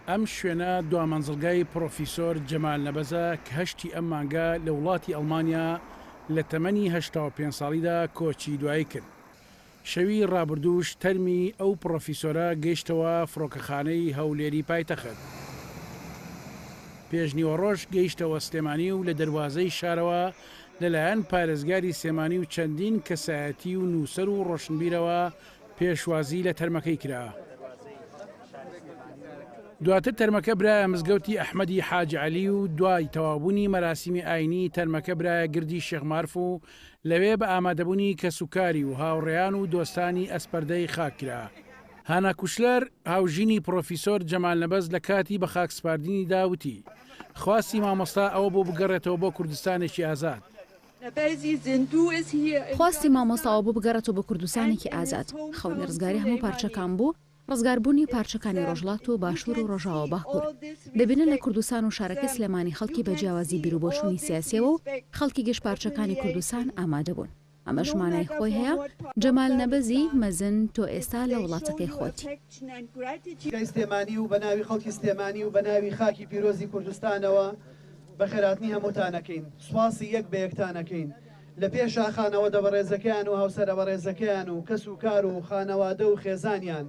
ئەم شوێنە دوامەنزڵگای پرۆفیسۆر جەمال نەبەزە کە هەشتی ئەم مانگە لە وڵاتی ئەڵمانیا لە تەمەنی 85 ساڵیدا کۆچی دوایی کرد. شەوی ڕابردووش تەرمی ئەو پرۆفیسۆرە گەیشتەوە فڕۆکەخانەی هەولێری پایتەخت. پێشنیوە ڕۆژ گەیشتەوە سلێمانی و لە دەواازەی شارەوە لەلایەن پارێزگاری سێمانی و چەندین کەسایەتی و نووسەر و ڕۆشنبیرەوە پێشوازی لە تەرمەکەی کرا. دواتر تەرمەکە برایە مزگەوتی ئەحمەدی حاج عەلی و دوای تەوابوونی مەراسیمی ئاینی تەرمەکە برایە گردی شێخ مارف و لەوێ بە ئامادەبوونی کەسوکاری و هاوڕێیان و دۆستانی ئەسپەردەی خاکرا. هانا کوشلەر هاوژینی پرۆفیسۆر جەمال نەبەز لە کاتی بە خاکسپاردنی داوتی خواستی مامۆستا ئەوە بۆ بگەڕێتەوە بۆ کوردستانێکی ئازاد. خواستی مامۆستاەوە بۆ بگەڕێتەوە بە کوردستانێکی ئازاد. خەونی ڕزگاری هەموو پارچەکان بوو، ڕزگاربوونی پارچەکانی ڕۆژڵات و باشوور و ڕۆژاوە باکوور. دەبینن لە کوردستان و شارەکە سلێمانی خەڵکی بە جیاوازی بیرروبۆچوونی سیاسیەوە و خەڵکی گەشت پارچەکانی کوردستان ئامادە بوون. ئەمە ژمانای خۆی هەیە جەمال نەبەزی مەزن تۆ ئێستا لە وڵاتەکەی خۆتی. سلێمانی و بە ناوی خەڵکی سلێمانی و بە ناوی خاکی پیرۆزی کوردستانەوە بە خێراتنی هەمووتانەکەین، سواسی یەک بە یەکتانەکەین. لە پێش شاخانەوە دەبەڕێزەکەیان و هاوسەرە بەڕێزەکەیان و کەس و کار و خانەوادە و خێزانیان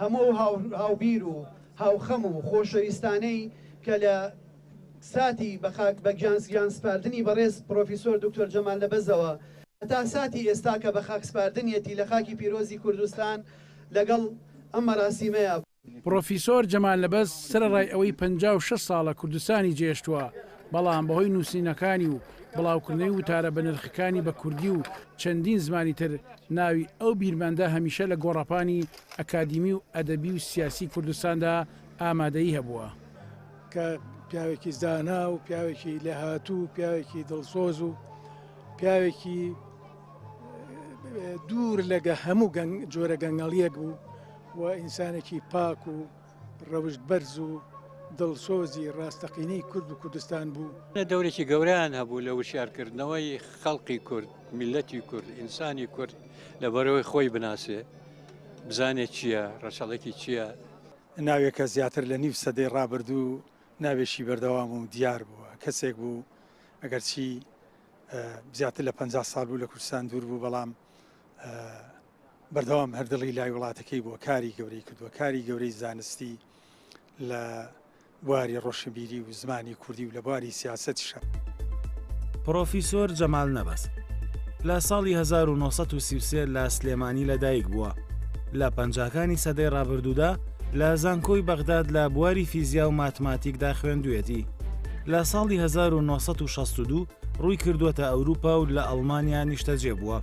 هەموو هاوبیر و هاوخەم و خۆشەویستانەی کە لە ساتی بە گیانسپاردنی بەڕێز پرۆفیسۆر دکتۆر جەمال نەبەزەوە تا ساتی ئێستا کە بە خاکسپاردنیەتی لە خاکی پیرۆزی کوردستان لەگەڵ ئەم مەراسیمەیە. پرۆفیسۆر جەمال نەبەز سەرڕای ئەوەی 56 ساڵە کوردستانی جێشتووە، بەڵام بەهۆی نووسینەکانی و بڵاوکردنەوەی وتارە بە نرخەکانی بە کوردی و چەندین زمانی تر ناوی ئەو بیرمەندە هەمیشە لە گۆڕاپانی ئەکادیمی و ئەدەبی و سیاسی کوردستاندا ئامادەیی هەبووە. کە پیاوێکی زانا و پیاوێکی لەهاتوو، پیاوێکی دڵسۆز و پیاوێکی دوور لەگە هەموو جۆرە گەنگەڵیەک بوو و ئینسانێکی پاک و ڕەوشت بەرز و دڵسۆزی ڕاستەقینەی کورد و کوردستان بوو. دەورێکی گەوریان هەبوو لە وشارکردنەوەی خەڵقی کورد، میلەتی کورد، ئینسانی کورد لەبەرەوەی خۆی بناسێ، بزانێت چییە، ڕەشەڵێکی چییە. ناوێکە زیاتر لە نیو سەدەی ڕابردوو ناوێشی بەردەوام و دیار بووە. کەسێک بوو ئەگەرچی زیاتر لە 50 ساڵ بوو لە کوردستان دوور بوو، بەڵام بەردەوام هەردڵی لای وڵاتەکەی بووە، کاری گەورەی کردووە، کاری گەورەی زانستی لە بواری ڕۆشنبیری و زمانی کوردی و لە بواری سیاسەتیشە. پرۆفیسۆر جەمال نەبەز لە ساڵی 1933 لە سلێمانی لەدایک بووە. لە پەنجاکانی سەدەی ڕابردوودا لە زانکۆی بەغداد لە بواری فیزیا و ماتماتیکدا خوێندوێتی. لە ساڵی 1962 ڕووی کردووەتە ئەوروپا و لە ئەڵمانیا نیشتەجێ بووە.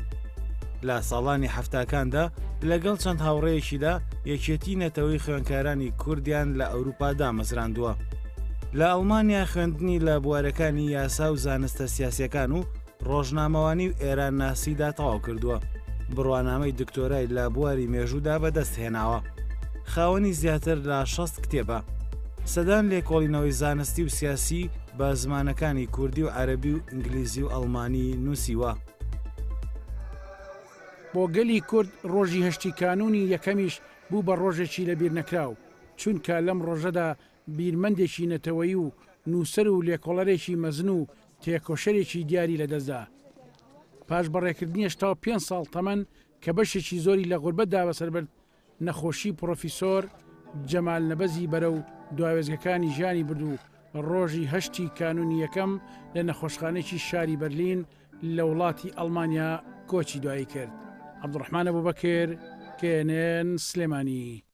لە ساڵانی هەفتاکاندا لەگەڵ چەند هاوڕێیەکیدا یەکێتی نەتەوەی خوێندکارانی کوردیان لە ئەوروپا دامەزراندووە. لە ئەڵمانیا خوێندنی لە بوارەکانی یاسا و زانستە سیاسیەکان و ڕۆژنامەوانی و ئێران ناسیدا تەواو کردووە. بڕوانامەی دکتۆرای لە بواری مێژوودا بەدەست هێناوە. خاوەنی زیاتر لە 6 کتێبە. سەدان لێکۆڵینەوەی زانستی و سیاسی بە زمانەکانی کوردی و عەرەبی و ئینگلیزی و ئەڵمانی نووسیوە. بۆ گەلی کورد ڕۆژی هەشتی کانونی یەکەمیش بوو بە ڕۆژێکی لەبیر نەکراو، چونکە لەم ڕۆژەدا بیرمەندێکی نەتەوەیی و نووسەر و لێکۆڵەرێکی مەزن و تێکۆشەرێکی دیاری لەدەستدا. پاش بەڕێکردنی 5 ساڵ تەمەن کە بەشێکی زۆری لە غوربەتدا بەسەربرد، نەخۆشی پرۆفیسۆر جەمال نەبەزی بەرە و دواوێزگەکانی ژیانی برد و ڕۆژی هەشتی کانونی یەکەم لە نەخۆشخانێکی شاری بەرلین لە وڵاتی ئەڵمانیا کۆچی دوایی کرد. عەبدوڕەحمان ئەبوبەکر، کێنێن سلێمانی.